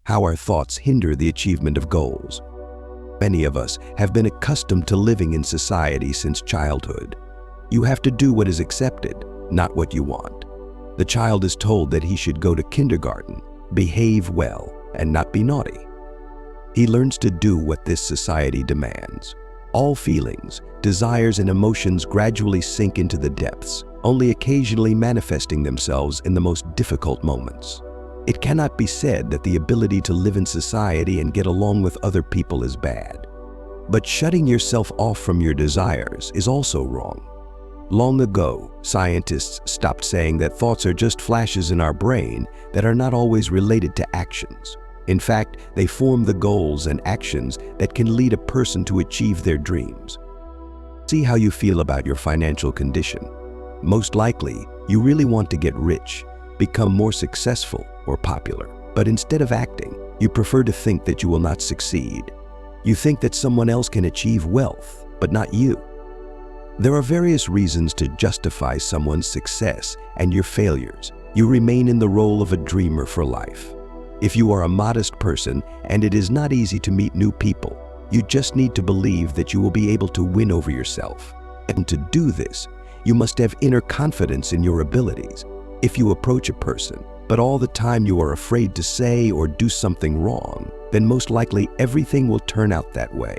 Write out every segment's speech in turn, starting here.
how our thoughts hinder the achievement of goals. Many of us have been accustomed to living in society since childhood. You have to do what is accepted, not what you want. The child is told that he should go to kindergarten, behave well, and not be naughty. He learns to do what this society demands. All feelings, desires, and emotions gradually sink into the depths, only occasionally manifesting themselves in the most difficult moments. It cannot be said that the ability to live in society and get along with other people is bad. But shutting yourself off from your desires is also wrong. Long ago, scientists stopped saying that thoughts are just flashes in our brain that are not always related to actions. In fact, they form the goals and actions that can lead a person to achieve their dreams. See how you feel about your financial condition. Most likely, you really want to get rich, become more successful or popular. But instead of acting, you prefer to think that you will not succeed. You think that someone else can achieve wealth, but not you. There are various reasons to justify someone's success and your failures. You remain in the role of a dreamer for life. If you are a modest person and it is not easy to meet new people, you just need to believe that you will be able to win over yourself. And to do this, you must have inner confidence in your abilities. If you approach a person, but all the time you are afraid to say or do something wrong, then most likely everything will turn out that way.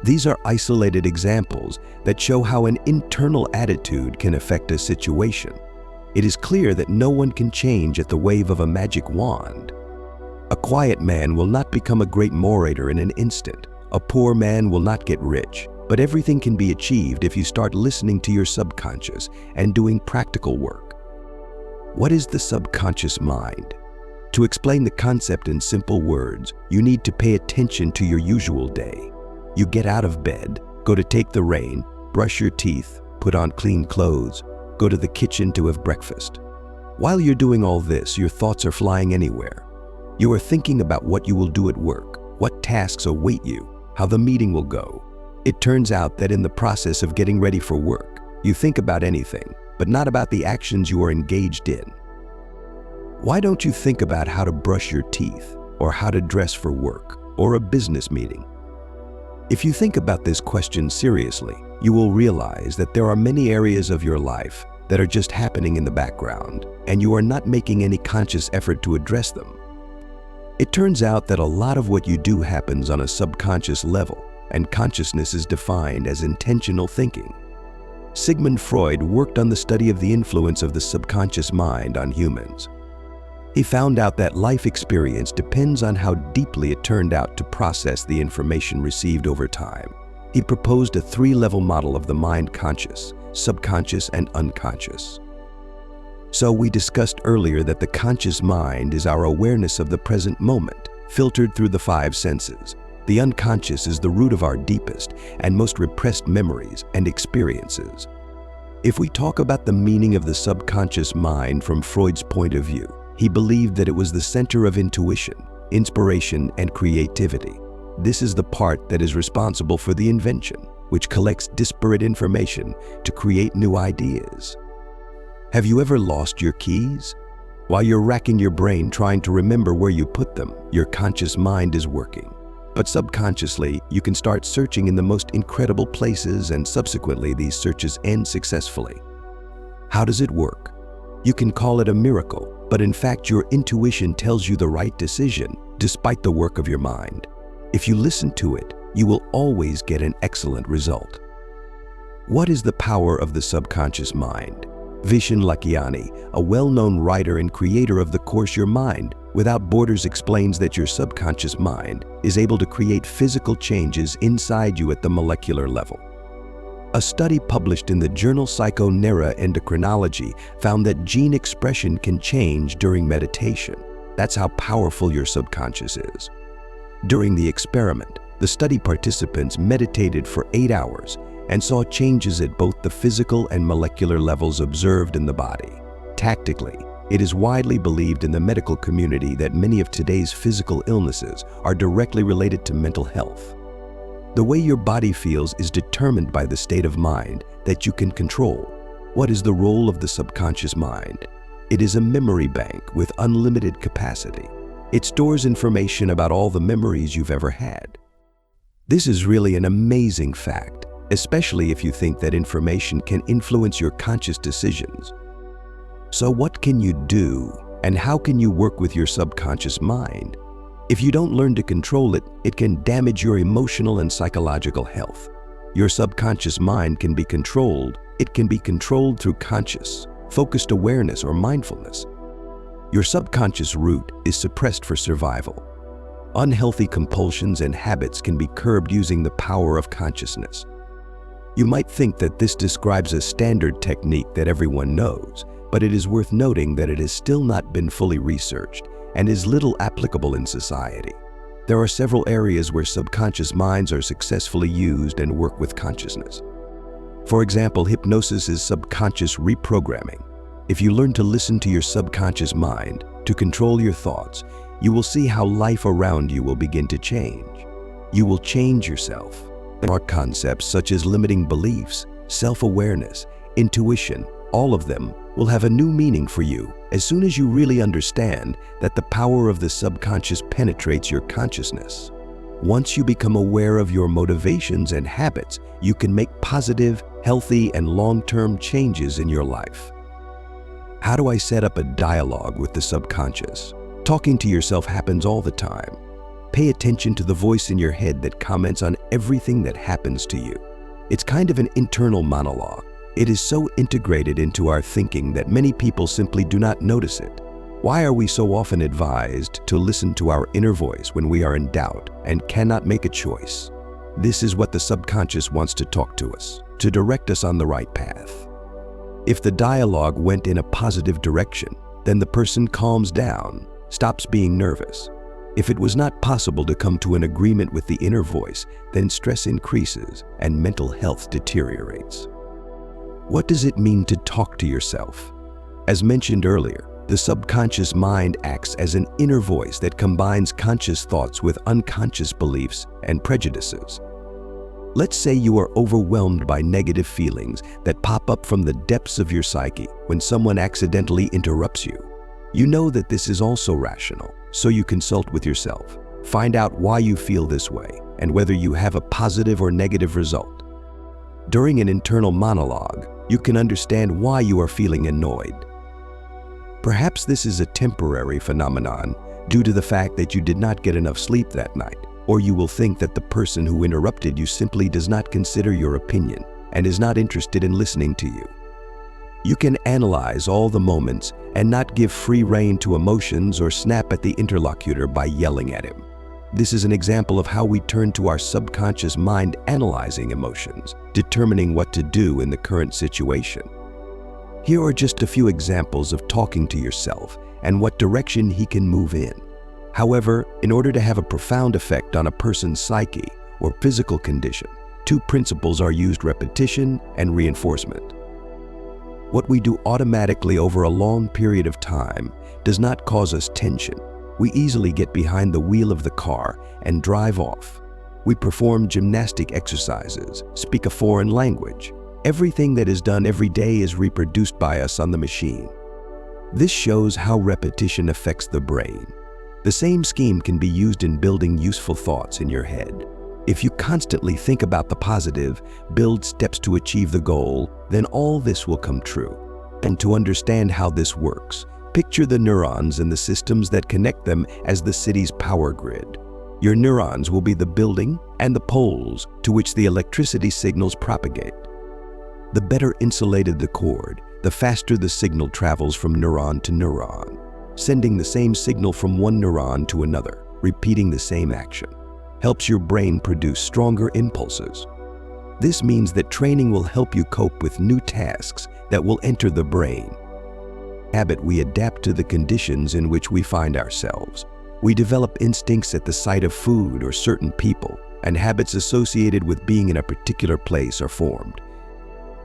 These are isolated examples that show how an internal attitude can affect a situation. It is clear that no one can change at the wave of a magic wand. A quiet man will not become a great orator in an instant. A poor man will not get rich. But everything can be achieved if you start listening to your subconscious and doing practical work. What is the subconscious mind? To explain the concept in simple words, you need to pay attention to your usual day. You get out of bed, go to take the rain, brush your teeth, put on clean clothes, go to the kitchen to have breakfast. While you're doing all this, your thoughts are flying anywhere. You are thinking about what you will do at work, what tasks await you, how the meeting will go. It turns out that in the process of getting ready for work, you think about anything, but not about the actions you are engaged in. Why don't you think about how to brush your teeth, or how to dress for work, or a business meeting? If you think about this question seriously, you will realize that there are many areas of your life that are just happening in the background, and you are not making any conscious effort to address them. It turns out that a lot of what you do happens on a subconscious level, and consciousness is defined as intentional thinking. Sigmund Freud worked on the study of the influence of the subconscious mind on humans. He found out that life experience depends on how deeply it turned out to process the information received over time. He proposed a three-level model of the mind: conscious, subconscious, and unconscious. So we discussed earlier that the conscious mind is our awareness of the present moment, filtered through the five senses. The unconscious is the root of our deepest and most repressed memories and experiences. If we talk about the meaning of the subconscious mind from Freud's point of view, he believed that it was the center of intuition, inspiration, and creativity. This is the part that is responsible for the invention, which collects disparate information to create new ideas. Have you ever lost your keys? While you're racking your brain trying to remember where you put them, your conscious mind is working. But subconsciously, you can start searching in the most incredible places, and subsequently these searches end successfully. How does it work? You can call it a miracle, but in fact your intuition tells you the right decision despite the work of your mind. If you listen to it, you will always get an excellent result. What is the power of the subconscious mind? Vishen Lakhiani, a well-known writer and creator of the course Your Mind Without Borders, explains that your subconscious mind is able to create physical changes inside you at the molecular level. A study published in the journal Psychoneuroendocrinology found that gene expression can change during meditation. That's how powerful your subconscious is. During the experiment, the study participants meditated for 8 hours and saw changes at both the physical and molecular levels observed in the body. Tactically, it is widely believed in the medical community that many of today's physical illnesses are directly related to mental health. The way your body feels is determined by the state of mind that you can control. What is the role of the subconscious mind? It is a memory bank with unlimited capacity. It stores information about all the memories you've ever had. This is really an amazing fact, especially if you think that information can influence your conscious decisions. So what can you do, and how can you work with your subconscious mind? If you don't learn to control it, it can damage your emotional and psychological health. Your subconscious mind can be controlled. It can be controlled through conscious, focused awareness or mindfulness. Your subconscious root is suppressed for survival. Unhealthy compulsions and habits can be curbed using the power of consciousness. You might think that this describes a standard technique that everyone knows, but it is worth noting that it has still not been fully researched and is little applicable in society. There are several areas where subconscious minds are successfully used and work with consciousness. For example, hypnosis is subconscious reprogramming. If you learn to listen to your subconscious mind, to control your thoughts, you will see how life around you will begin to change. You will change yourself. There are concepts such as limiting beliefs, self-awareness, intuition. All of them will have a new meaning for you as soon as you really understand that the power of the subconscious penetrates your consciousness. Once you become aware of your motivations and habits, you can make positive, healthy, and long-term changes in your life. How do I set up a dialogue with the subconscious? Talking to yourself happens all the time. Pay attention to the voice in your head that comments on everything that happens to you. It's kind of an internal monologue. It is so integrated into our thinking that many people simply do not notice it. Why are we so often advised to listen to our inner voice when we are in doubt and cannot make a choice? This is what the subconscious wants to talk to us, to direct us on the right path. If the dialogue went in a positive direction, then the person calms down, stops being nervous. If it was not possible to come to an agreement with the inner voice, then stress increases and mental health deteriorates. What does it mean to talk to yourself? As mentioned earlier, the subconscious mind acts as an inner voice that combines conscious thoughts with unconscious beliefs and prejudices. Let's say you are overwhelmed by negative feelings that pop up from the depths of your psyche when someone accidentally interrupts you. You know that this is also rational, so you consult with yourself. Find out why you feel this way and whether you have a positive or negative result. During an internal monologue, you can understand why you are feeling annoyed. Perhaps this is a temporary phenomenon due to the fact that you did not get enough sleep that night, or you will think that the person who interrupted you simply does not consider your opinion and is not interested in listening to you. You can analyze all the moments and not give free rein to emotions or snap at the interlocutor by yelling at him. This is an example of how we turn to our subconscious mind analyzing emotions, determining what to do in the current situation. Here are just a few examples of talking to yourself and what direction he can move in. However, in order to have a profound effect on a person's psyche or physical condition, two principles are used: repetition and reinforcement. What we do automatically over a long period of time does not cause us tension. We easily get behind the wheel of the car and drive off. We perform gymnastic exercises, speak a foreign language. Everything that is done every day is reproduced by us on the machine. This shows how repetition affects the brain. The same scheme can be used in building useful thoughts in your head. If you constantly think about the positive, build steps to achieve the goal, then all this will come true. And to understand how this works, picture the neurons and the systems that connect them as the city's power grid. Your neurons will be the building and the poles to which the electricity signals propagate. The better insulated the cord, the faster the signal travels from neuron to neuron, sending the same signal from one neuron to another, repeating the same action. Helps your brain produce stronger impulses. This means that training will help you cope with new tasks that will enter the brain. Habit: we adapt to the conditions in which we find ourselves. We develop instincts at the sight of food or certain people, and habits associated with being in a particular place are formed.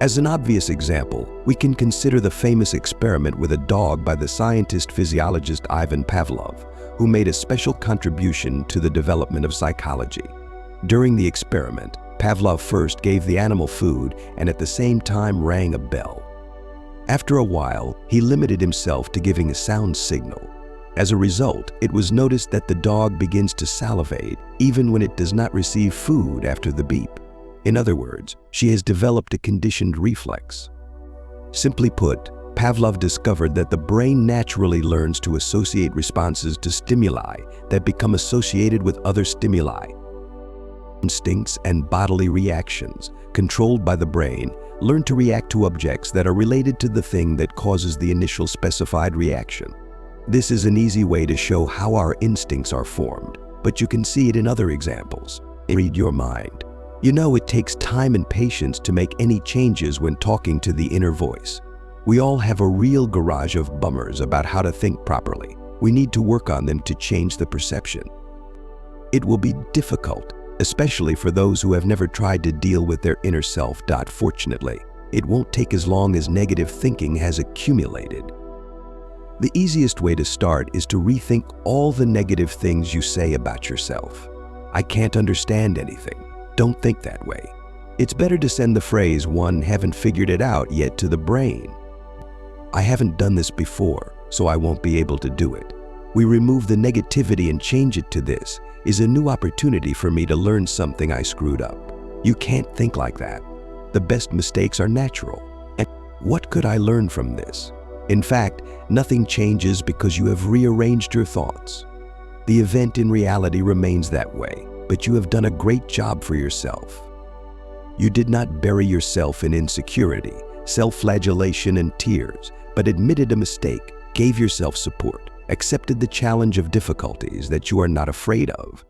As an obvious example, we can consider the famous experiment with a dog by the scientist physiologist Ivan Pavlov, who made a special contribution to the development of psychology. During the experiment, Pavlov first gave the animal food and at the same time rang a bell. After a while, he limited himself to giving a sound signal. As a result, it was noticed that the dog begins to salivate even when it does not receive food after the beep. In other words, she has developed a conditioned reflex. Simply put, Pavlov discovered that the brain naturally learns to associate responses to stimuli that become associated with other stimuli. Instincts and bodily reactions, controlled by the brain, learn to react to objects that are related to the thing that causes the initial specified reaction. This is an easy way to show how our instincts are formed, but you can see it in other examples. Read your mind. You know, it takes time and patience to make any changes when talking to the inner voice. We all have a real garage of bummers about how to think properly. We need to work on them to change the perception. It will be difficult, especially for those who have never tried to deal with their inner self. Fortunately, it won't take as long as negative thinking has accumulated. The easiest way to start is to rethink all the negative things you say about yourself. I can't understand anything. Don't think that way. It's better to send the phrase "one haven't figured it out yet" to the brain. I haven't done this before, so I won't be able to do it. We remove the negativity and change it to "this is a new opportunity for me to learn something I screwed up." You can't think like that. The best mistakes are natural. And what could I learn from this? In fact, nothing changes because you have rearranged your thoughts. The event in reality remains that way, but you have done a great job for yourself. You did not bury yourself in insecurity, self-flagellation, and tears, but admitted a mistake, gave yourself support, accepted the challenge of difficulties that you are not afraid of,